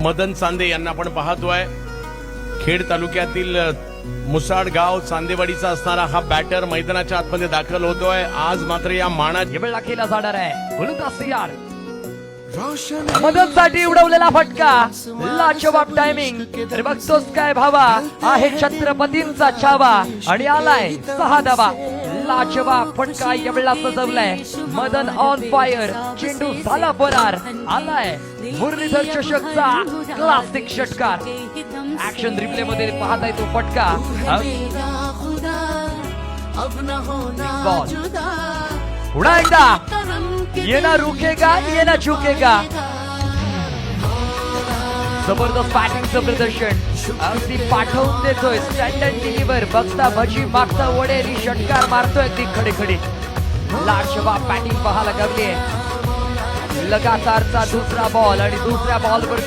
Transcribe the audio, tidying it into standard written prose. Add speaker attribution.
Speaker 1: मदन चांदे यांना आपण पाहतोय. खेड तालुक्यातील मुसाड गाव चांदेवाडीचा असणारा हा बॅटर मैदानाच्या आतमध्ये दाखल होतोय. आज मात्र या मानाची
Speaker 2: वेळा केला जाणार आहे. गोलंदाज तयार. मदनसाठी उडवलेला फटका. लाजवाब टायमिंग. अरे बघतोस काय भावा, आहे छत्रपतींचा छावा आणि आलाय 6 धावा. लाजवाब फटका यावेळेला सजवलाय. Madan on fire. चेंडू झाला फरार. आलाय मुरलीधर चषकचा क्लासिक षटकार. ऍक्शन रिप्ले मध्ये पाहताय तो फटका. पुन्हा एकदा ये ना रुकेगा ये ना झुकेगा. जबरदस्त बॅटिंगचं प्रदर्शन अगदी पाठवून देतोय. Standard deliver. बघता भजी मागता वडेरी षटकार मारतोय अगदी खडे खडे. लाजवाब बॅटिंग पाहायला लागली. लगातारचा दुसरा बॉल आणि दुसऱ्या बॉलवर